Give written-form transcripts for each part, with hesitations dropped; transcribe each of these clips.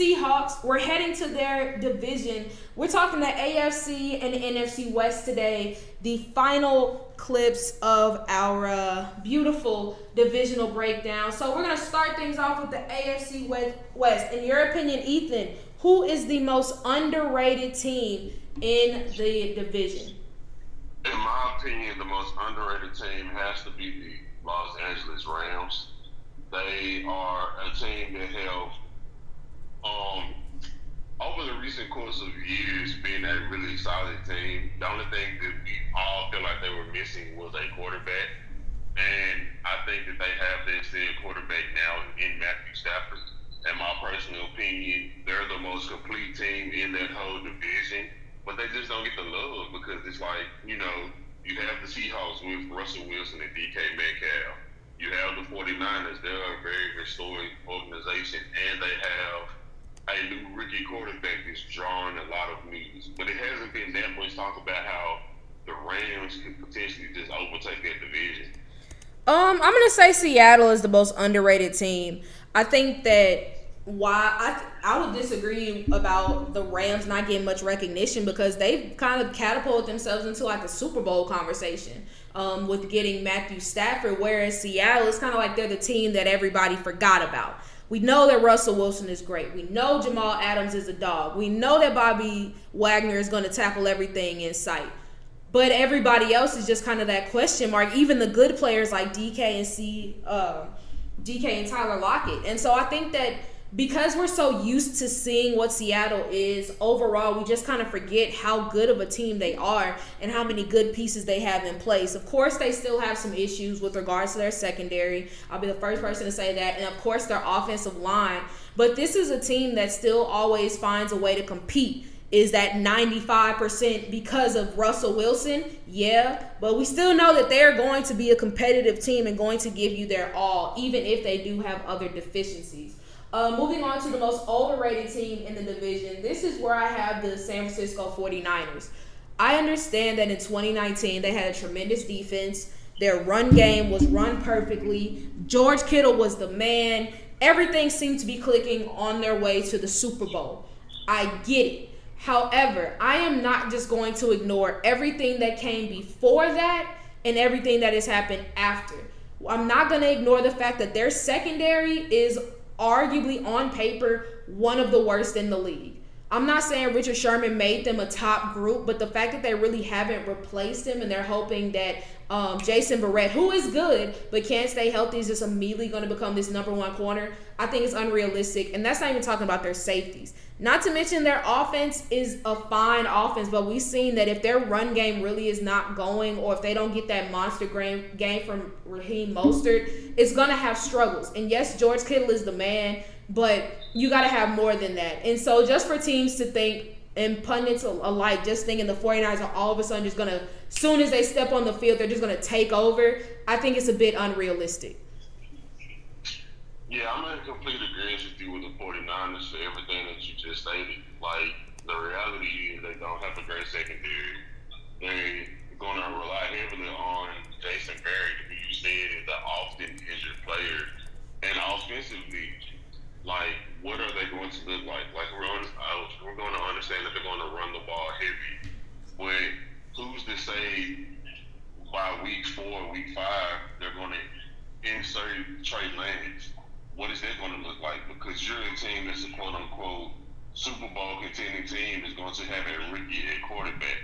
Seahawks. We're heading to their division. We're talking the AFC and the NFC West today. The final clips of our beautiful divisional breakdown. So we're going to start things off with the AFC West. In your opinion, Ethan, who is the most underrated team in the division? In my opinion, the most underrated team has to be the Los Angeles Rams. They are a team that have, over the recent course of years, been a really solid team. The only thing that we all feel like they were missing was a quarterback. And I think that they have that said quarterback now in Matthew Stafford. In my personal opinion, they're the most complete team in that whole division. But they just don't get the love because it's like, you have the Seahawks with Russell Wilson and DK Metcalf. You have the 49ers. They're a very historic organization, and they have a new rookie quarterback that's drawing a lot of news. But it hasn't been that much talk about how the Rams could potentially just overtake that division. I'm going to say Seattle is the most underrated team. I think that I would disagree about the Rams not getting much recognition because they've kind of catapulted themselves into like a Super Bowl conversation with getting Matthew Stafford, whereas Seattle is kind of like they're the team that everybody forgot about. We know that Russell Wilson is great. We know Jamal Adams is a dog. We know that Bobby Wagner is going to tackle everything in sight. But everybody else is just kind of that question mark. Even the good players like DK and Tyler Lockett. And so I think that because we're so used to seeing what Seattle is, overall, we just kind of forget how good of a team they are and how many good pieces they have in place. Of course, they still have some issues with regards to their secondary. I'll be the first person to say that. And, of course, their offensive line. But this is a team that still always finds a way to compete. Is that 95% because of Russell Wilson? Yeah, but we still know that they're going to be a competitive team and going to give you their all, even if they do have other deficiencies. Moving on to the most overrated team in the division, this is where I have the San Francisco 49ers. I understand that in 2019 they had a tremendous defense. Their run game was run perfectly. George Kittle was the man. Everything seemed to be clicking on their way to the Super Bowl. I get it. However, I am not just going to ignore everything that came before that and everything that has happened after. I'm not going to ignore the fact that their secondary is arguably on paper one of the worst in the league. I'm not saying Richard Sherman made them a top group, but the fact that they really haven't replaced him and they're hoping that Jason Barrett, who is good but can't stay healthy, is just immediately going to become this number one corner, I think it's unrealistic. And that's not even talking about their safeties. Not to mention their offense is a fine offense, but we've seen that if their run game really is not going or if they don't get that monster game from Raheem Mostert, it's going to have struggles. And yes, George Kittle is the man, but you got to have more than that. And so just for teams to think, and pundits alike, just thinking the 49ers are all of a sudden just going to, as soon as they step on the field, they're just going to take over, I think it's a bit unrealistic. Yeah, I'm in complete agreement with you with the 49ers for everything that you just stated. Like, the reality is they don't have a great secondary. They're going to rely heavily on Jason Barrett, who you said is an often injured player. And offensively, like, what are they going to look like? Like, we're going to understand that they're going to run the ball heavy. But who's to say by week 4, week 5, they're going to insert Trey Lance? What is that going to look like? Because you're a team that's a quote-unquote Super Bowl contending team is going to have a rookie at quarterback.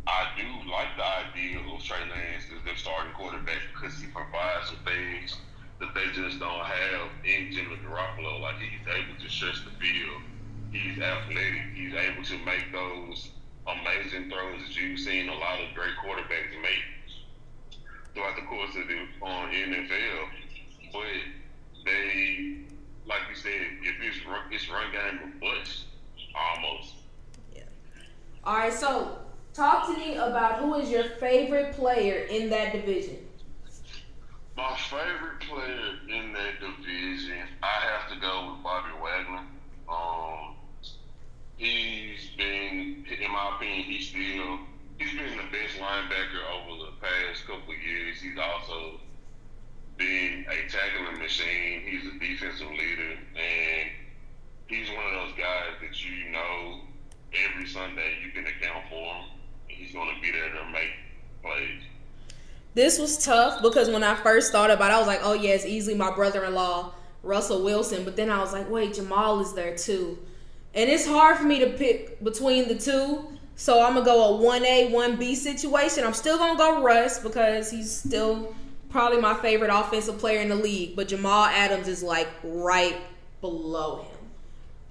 I do like the idea of Trey Lance as their starting quarterback because he provides some things that they just don't have in Jimmy Garoppolo. Like, he's able to stretch the field. He's athletic. He's able to make those amazing throws that you've seen a lot of great quarterbacks make throughout the course of the NFL. But they, like you said, if it's run game or bust, almost. Yeah. All right, so talk to me about who is your favorite player in that division. My favorite player in that division, I have to go with Bobby Wagner. He's been, in my opinion, he's been the best linebacker over the past couple of years. He's also been a tackling machine. He's a defensive leader, and he's one of those guys Sunday, you can account for him, and he's going to be there to make plays. This was tough because when I first thought about it, I was like, oh, yeah, it's easily my brother-in-law, Russell Wilson. But then I was like, wait, Jamal is there too. And it's hard for me to pick between the two. So I'm going to go a 1A, 1B situation. I'm still going to go Russ because he's still probably my favorite offensive player in the league. But Jamal Adams is like right below him.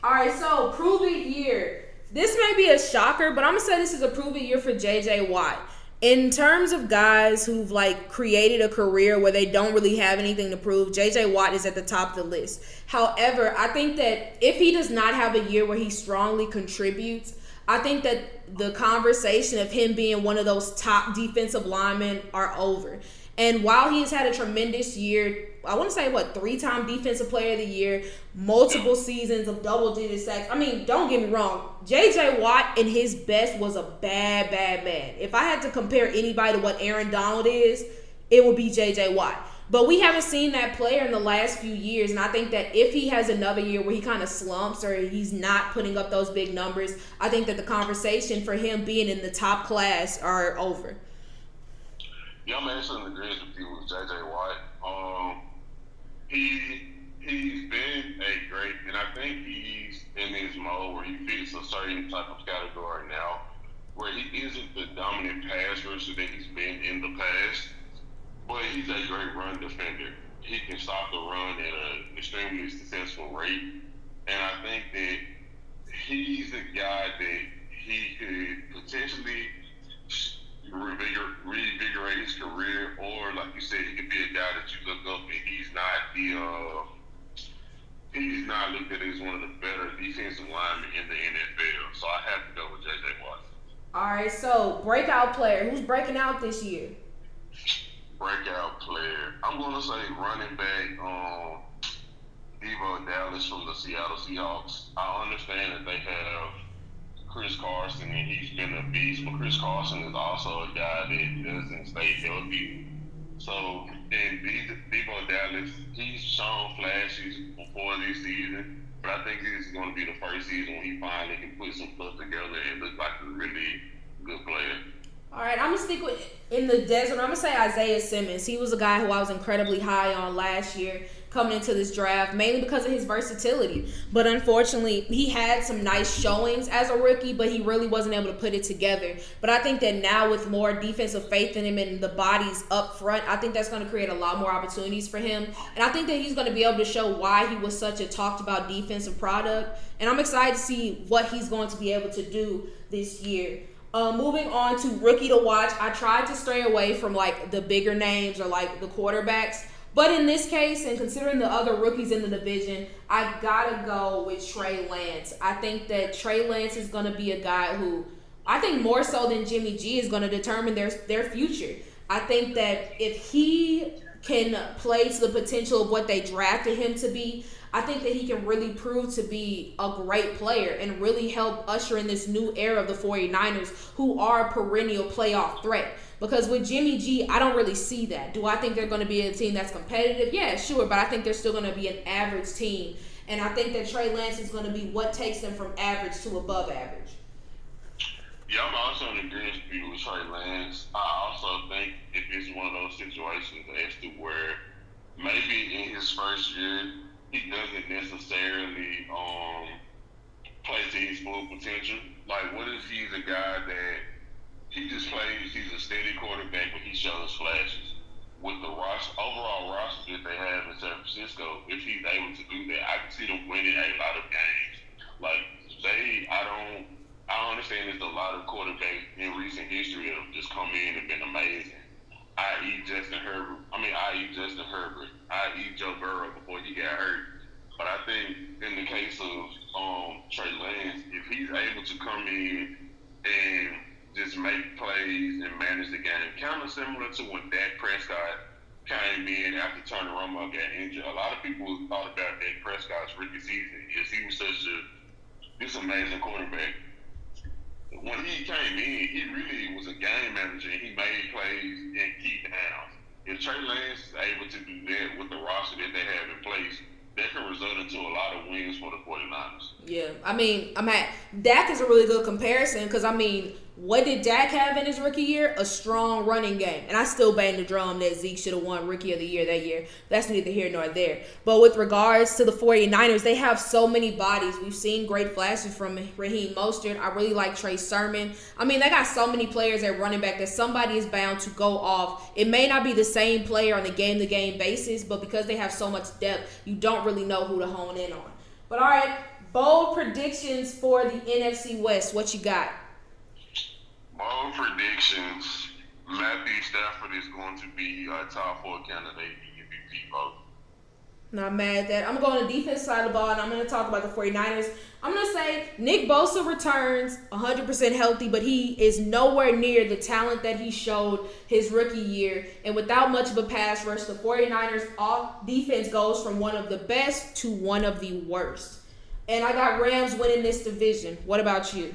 All right, so prove it year. This may be a shocker, but I'm going to say this is a prove it year for J.J. Watt. In terms of guys who've like created a career where they don't really have anything to prove, J.J. Watt is at the top of the list. However, I think that if he does not have a year where he strongly contributes, I think that the conversation of him being one of those top defensive linemen are over. And while he's had a tremendous year, I want to say, 3-time Defensive Player of the Year, multiple seasons of double-digit sacks. I mean, don't get me wrong. J.J. Watt in his best was a bad. If I had to compare anybody to what Aaron Donald is, it would be J.J. Watt. But we haven't seen that player in the last few years, and I think that if he has another year where he kind of slumps or he's not putting up those big numbers, I think that the conversation for him being in the top class are over. Yeah, I'm actually in agreement with you with J.J. Watt. He's been a great, and I think he's in his mode where he fits a certain type of category now, where he isn't the dominant pass rusher that he's been in the past, but he's a great run defender. He can stop the run at an extremely successful rate, and I think that he's a guy that he could potentially reinvigorate his career, or like you said, he could be a guy that you look up and he's not looked at as one of the better defensive linemen in the NFL. So I have to go with J.J. Watt. All right, so breakout player. Who's breaking out this year? Breakout player. I'm going to say running back Devo Dallas from the Seattle Seahawks. I understand that they have Chris Carson, and he's been a beast, but Chris Carson is also a guy that doesn't stay healthy. So, and Devo Dallas, he's shown flashes before this season, but I think this is going to be the first season when he finally can put some stuff together and look like a really good player. All right, I'm going to stick with in the desert. I'm going to say Isaiah Simmons. He was a guy who I was incredibly high on last year coming into this draft, mainly because of his versatility. But unfortunately, he had some nice showings as a rookie, but he really wasn't able to put it together. But I think that now with more defensive faith in him and the bodies up front, I think that's going to create a lot more opportunities for him. And I think that he's going to be able to show why he was such a talked about defensive product. And I'm excited to see what he's going to be able to do this year. Moving on to rookie to watch, I tried to stray away from like the bigger names or like the quarterbacks. But in this case, and considering the other rookies in the division, I gotta go with Trey Lance. I think that Trey Lance is gonna be a guy who, I think more so than Jimmy G, is gonna determine their future. I think that if he can play to the potential of what they drafted him to be, I think that he can really prove to be a great player and really help usher in this new era of the 49ers, who are a perennial playoff threat. Because with Jimmy G, I don't really see that. Do I think they're going to be a team that's competitive? Yeah, sure, but I think they're still going to be an average team. And I think that Trey Lance is going to be what takes them from average to above average. Yeah, I'm also in agreement with Trey Lance. I also think if it's one of those situations as to where maybe in his first year, he doesn't necessarily play to his full potential. Like, what if he's a guy that he just plays, he's a steady quarterback, but he shows flashes? With the overall roster that they have in San Francisco, if he's able to do that, I can see them winning a lot of games. Like, I understand there's a lot of quarterbacks in recent history that have just come in and been amazing. i.e. Justin Herbert, i.e. Joe Burrow before he got hurt. But I think in the case of Trey Lance, if he's able to come in and just make plays and manage the game, kind of similar to when Dak Prescott came in after Turner Romo got injured. A lot of people thought about Dak Prescott's rookie season is he was such this amazing quarterback. When he came in, he really was a game manager, and he made plays and key downs. If Trey Lance is able to do that with the roster that they have in place, that can result into a lot of wins for the 49ers. Yeah, I mean, Dak is a really good comparison because, I mean, what did Dak have in his rookie year? A strong running game. And I still bang the drum that Zeke should have won Rookie of the Year that year. That's neither here nor there. But with regards to the 49ers, they have so many bodies. We've seen great flashes from Raheem Mostert. I really like Trey Sermon. I mean, they got so many players at running back that somebody is bound to go off. It may not be the same player on a game-to-game basis, but because they have so much depth, you don't really know who to hone in on. But all right, bold predictions for the NFC West. What you got? Bold predictions. Matthew Stafford is going to be a top 4 candidate in MVP vote. Not mad at that. I'm going to go on the defense side of the ball, and I'm going to talk about the 49ers. I'm going to say Nick Bosa returns 100% healthy, but he is nowhere near the talent that he showed his rookie year. And without much of a pass rush, the 49ers defense goes from one of the best to one of the worst. And I got Rams winning this division. What about you?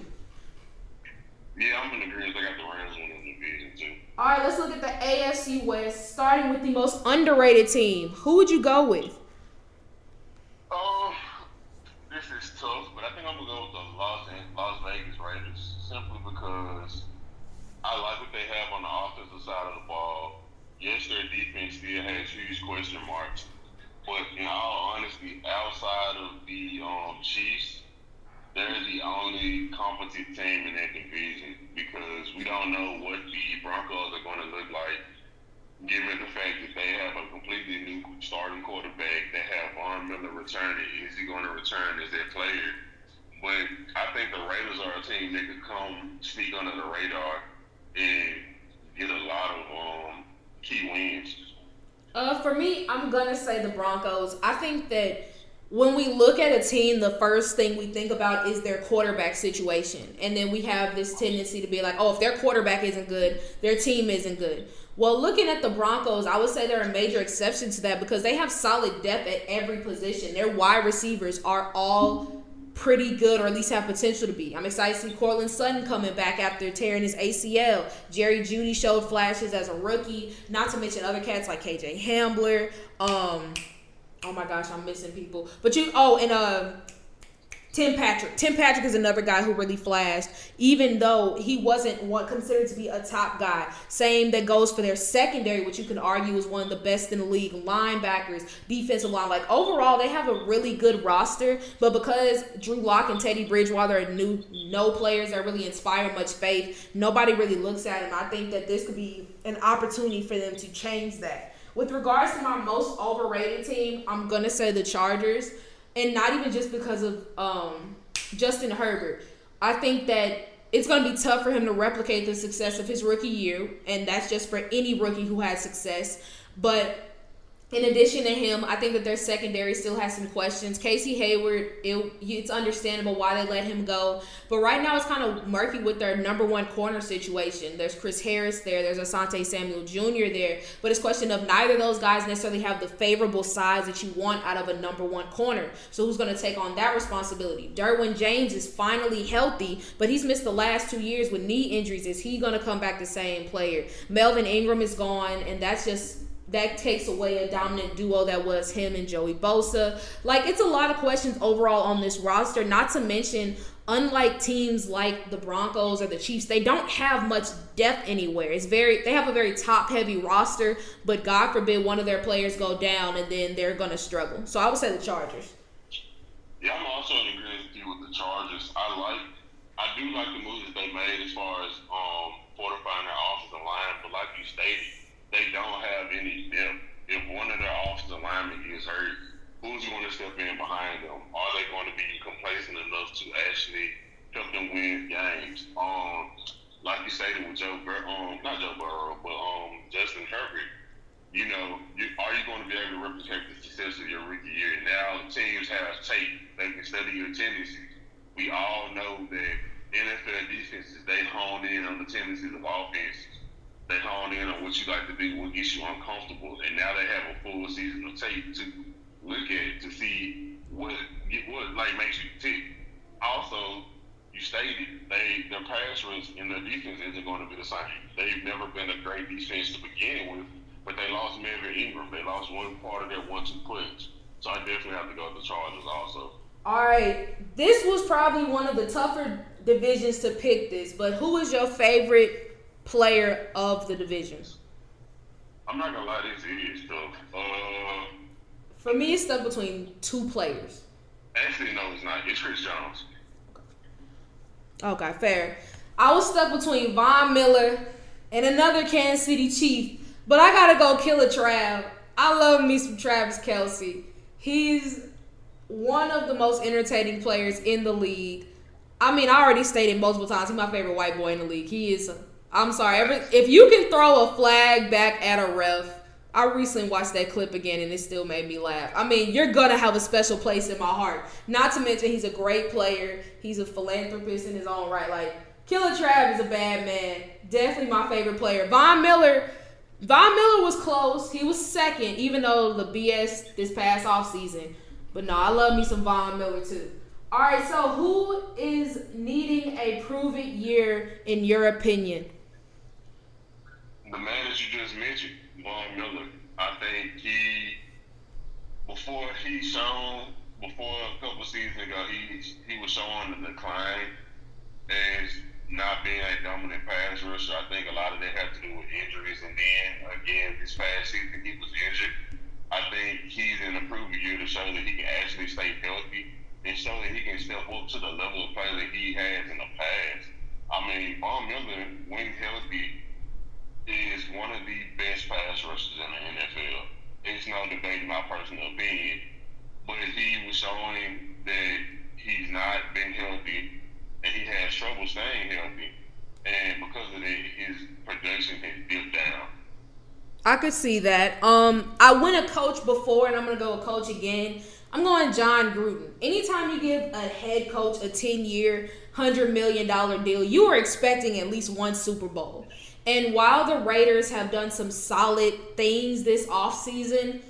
Yeah, I'm in agreement. I got the Rams winning the division, too. All right, let's look at the AFC West, starting with the most underrated team. Who would you go with? This is tough, but I think I'm going to go with the Las Vegas Raiders simply because I like what they have on the offensive side of the ball. Yes, their defense still has huge question marks, but in all honesty, outside of the Chiefs, they're the only competent team in that division because we don't know what the Broncos are going to look like given the fact that they have a completely new starting quarterback. They have Von Miller returning. Is he going to return as their player? But I think the Raiders are a team that could come sneak under the radar and get a lot of key wins. For me, I'm going to say the Broncos. I think that when we look at a team, the first thing we think about is their quarterback situation. And then we have this tendency to be like, oh, if their quarterback isn't good, their team isn't good. Well, looking at the Broncos, I would say they're a major exception to that because they have solid depth at every position. Their wide receivers are all pretty good, or at least have potential to be. I'm excited to see Cortland Sutton coming back after tearing his ACL. Jerry Jeudy showed flashes as a rookie, not to mention other cats like KJ Hamler. Oh my gosh, I'm missing people. But Tim Patrick. Tim Patrick is another guy who really flashed, even though he wasn't considered to be a top guy. Same that goes for their secondary, which you can argue is one of the best in the league. Linebackers, defensive line. Like, overall, they have a really good roster, but because Drew Lock and Teddy Bridgewater are no players that really inspire much faith, nobody really looks at them. I think that this could be an opportunity for them to change that. With regards to my most overrated team, I'm going to say the Chargers. And not even just because of Justin Herbert. I think that it's going to be tough for him to replicate the success of his rookie year. And that's just for any rookie who had success. But in addition to him, I think that their secondary still has some questions. Casey Hayward, it's understandable why they let him go. But right now it's kind of murky with their number one corner situation. There's Chris Harris there. There's Asante Samuel Jr. there. But it's a question of neither of those guys necessarily have the favorable size that you want out of a number one corner. So who's going to take on that responsibility? Derwin James is finally healthy, but he's missed the last 2 years with knee injuries. Is he going to come back the same player? Melvin Ingram is gone, and that takes away a dominant duo that was him and Joey Bosa. Like, it's a lot of questions overall on this roster, not to mention, unlike teams like the Broncos or the Chiefs, they don't have much depth anywhere. They have a very top-heavy roster, but God forbid one of their players go down and then they're going to struggle. So I would say the Chargers. Yeah, I'm also in agreement with you with the Chargers. I do like the moves that they made as far as fortifying their offensive line, but like you stated, they don't have any depth. If one of their offensive linemen gets hurt, who's going to step in behind them? Are they going to be complacent enough to actually help them win games? Like you stated with not Joe Burrow, but Justin Herbert. Are you going to be able to replicate the success of your rookie year? Now teams have tape; they can study your tendencies. We all know that NFL defenses, they hone in on the tendencies of offenses. They hone in on what you like to do, what gets you uncomfortable, and now they have a full season of tape to look at to see what makes you tick. Also, you stated their pass rush and their defense isn't going to be the same. They've never been a great defense to begin with, but they lost Melvin Ingram. They lost one part of their 1-2 punch. So I definitely have to go with the Chargers also. All right, this was probably one of the tougher divisions to pick this, but who is your favorite player of the division? I'm not gonna lie, this is tough. For me, it's stuck between two players. Actually, no, it's not. It's Chris Jones. Okay, fair. I was stuck between Von Miller and another Kansas City Chief, but I gotta go Killer Trav. I love me some Travis Kelce. He's one of the most entertaining players in the league. I mean, I already stated multiple times, he's my favorite white boy in the league. He is, I'm sorry, if you can throw a flag back at a ref, I recently watched that clip again and it still made me laugh. I mean, you're going to have a special place in my heart. Not to mention he's a great player. He's a philanthropist in his own right. Like, Killer Trav is a bad man. Definitely my favorite player. Von Miller was close. He was second, even though the BS this past offseason. But no, I love me some Von Miller too. All right, so who is needing a prove-it year in your opinion? The man that you just mentioned, Von Miller. I think before a couple seasons ago, he was showing the decline as not being a dominant pass rusher. I think a lot of that had to do with injuries, and then again this past season he was injured. I think he's in a prove-it year to show that he can actually stay healthy and show that he can step up to the level of play that he has in the past. I mean, Von Miller, when healthy, is one of the best pass rushers in the NFL. It's no debate in my personal opinion. But he was showing that he's not been healthy and he has trouble staying healthy. And because of that, his production has dipped down. I could see that. I went a coach before, and I'm going to go a coach again. I'm going John Gruden. Anytime you give a head coach a 10-year, $100 million deal, you are expecting at least one Super Bowl. And while the Raiders have done some solid things this offseason,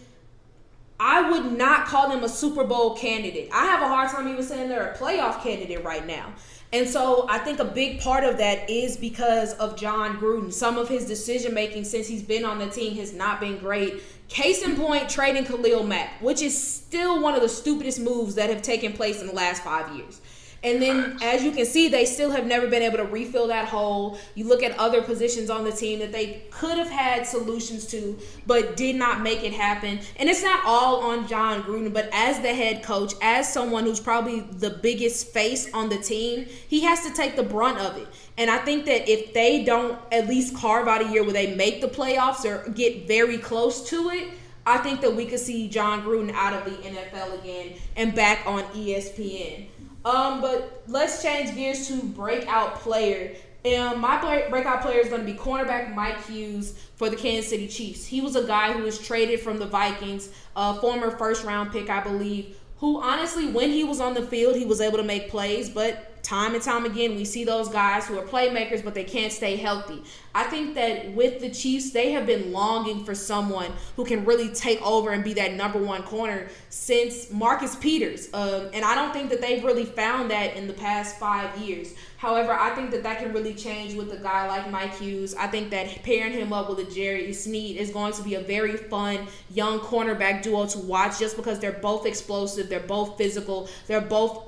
I would not call them a Super Bowl candidate. I have a hard time even saying they're a playoff candidate right now. And so I think a big part of that is because of John Gruden. Some of his decision-making since he's been on the team has not been great. Case in point, trading Khalil Mack, which is still one of the stupidest moves that have taken place in the last 5 years. And then, as you can see, they still have never been able to refill that hole. You look at other positions on the team that they could have had solutions to, but did not make it happen. And it's not all on John Gruden, but as the head coach, as someone who's probably the biggest face on the team, he has to take the brunt of it. And I think that if they don't at least carve out a year where they make the playoffs or get very close to it, I think that we could see John Gruden out of the NFL again and back on ESPN. But let's change gears to breakout player. My breakout player is going to be cornerback Mike Hughes for the Kansas City Chiefs. He was a guy who was traded from the Vikings, a former first-round pick, I believe, who honestly, when he was on the field, he was able to make plays, but time and time again, we see those guys who are playmakers, but they can't stay healthy. I think that with the Chiefs, they have been longing for someone who can really take over and be that number one corner since Marcus Peters. And I don't think that they've really found that in the past 5 years. However, I think that that can really change with a guy like Mike Hughes. I think that pairing him up with a Jerry Sneed is going to be a very fun young cornerback duo to watch just because they're both explosive, they're both physical, they're both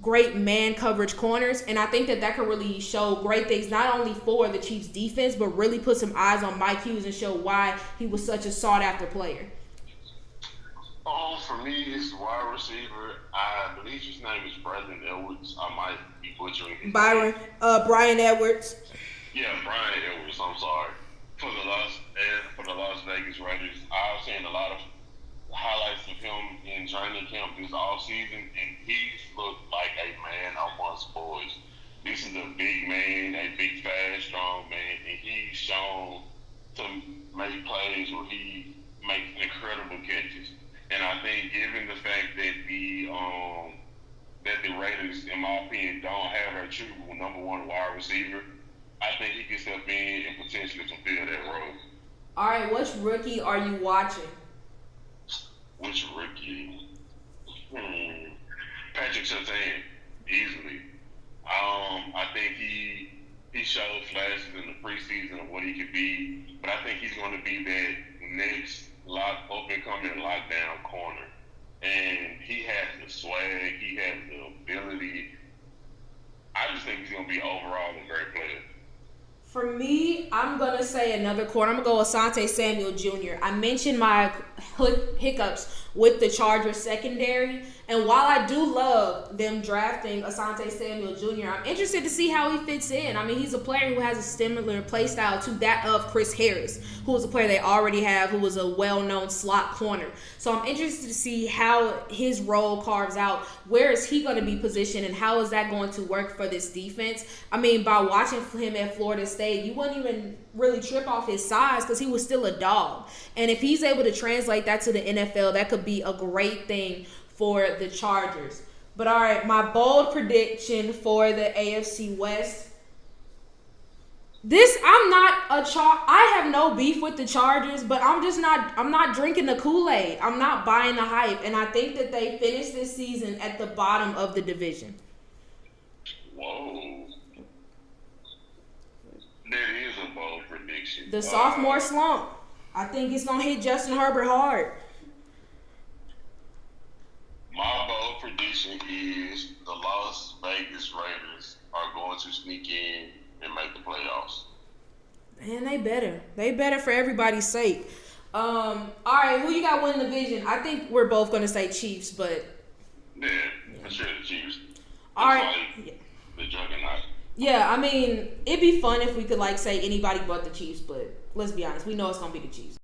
great man coverage corners, and I think that that could really show great things not only for the Chiefs defense, but really put some eyes on Mike Hughes and show why he was such a sought after player. For me, it's wide receiver. I believe his name is Brandon Edwards. I might be butchering his name. Brian Edwards. Yeah, Brian Edwards. I'm sorry. For the Las Vegas Raiders, I've seen a lot of highlights of him in training camp this offseason, and he's looked like a man amongst boys. This is a big man, a big, fast, strong man, and he's shown to make plays where he makes incredible catches. And I think, given the fact that the Raiders, in my opinion, don't have their true number one wide receiver, I think he can step in and potentially fulfill that role. All right, which rookie are you watching? Which rookie? Patrick Surtain, easily. I think he showed flashes in the preseason of what he could be, but I think he's going to be that next up and coming lockdown corner. and he has the swag, he has the ability. I just think he's going to be overall a great player. For me, I'm going to say another corner. I'm going to go Asante Samuel Jr. I mentioned my hiccups with the Chargers secondary. And while I do love them drafting Asante Samuel Jr., I'm interested to see how he fits in. I mean, he's a player who has a similar play style to that of Chris Harris, who was a player they already have, who was a well-known slot corner. So I'm interested to see how his role carves out. Where is he going to be positioned, and how is that going to work for this defense? I mean, by watching him at Florida State, you wouldn't even really trip off his size because he was still a dog. And if he's able to translate that to the NFL, that could be a great thing for the Chargers. But all right, my bold prediction for the AFC West. I have no beef with the Chargers, but I'm not drinking the Kool-Aid. I'm not buying the hype, and I think that they finish this season at the bottom of the division. Whoa. That is a bold prediction. The sophomore slump. I think it's going to hit Justin Herbert hard. My bold prediction is the Las Vegas Raiders are going to sneak in and make the playoffs. Man, they better. They better for everybody's sake. All right, who you got winning the division? I think we're both going to say Chiefs, but... Yeah, for sure the Chiefs. All right. Like the juggernaut. Yeah, I mean, it'd be fun if we could, say anybody but the Chiefs, but let's be honest. We know it's going to be the Chiefs.